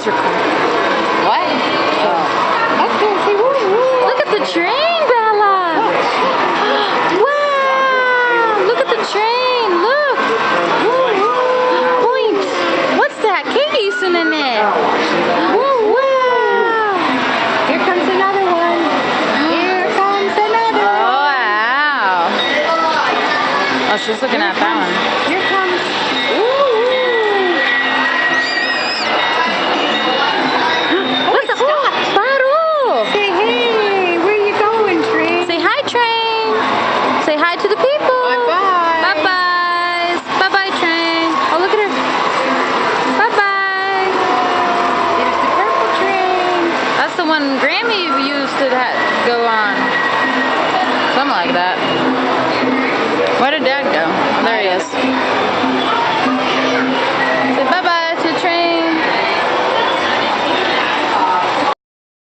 your car. What? Oh. Okay, say woo woo. Look at the train, Bella. Wow! Look at the train. Look. Point. What's that? Keki's in it. Woo, wow. Here comes another one. Here comes another one. Oh, wow. Oh, she's looking at that one. Here comes. What's that? Oh, Baro. Say hey, where you going, train? Say hi, train. Say hi to the people. Bye-bye. Bye-bye. Bye-bye, train. Oh, look at her. Bye-bye. There's the purple train. That's the one Grammy used to go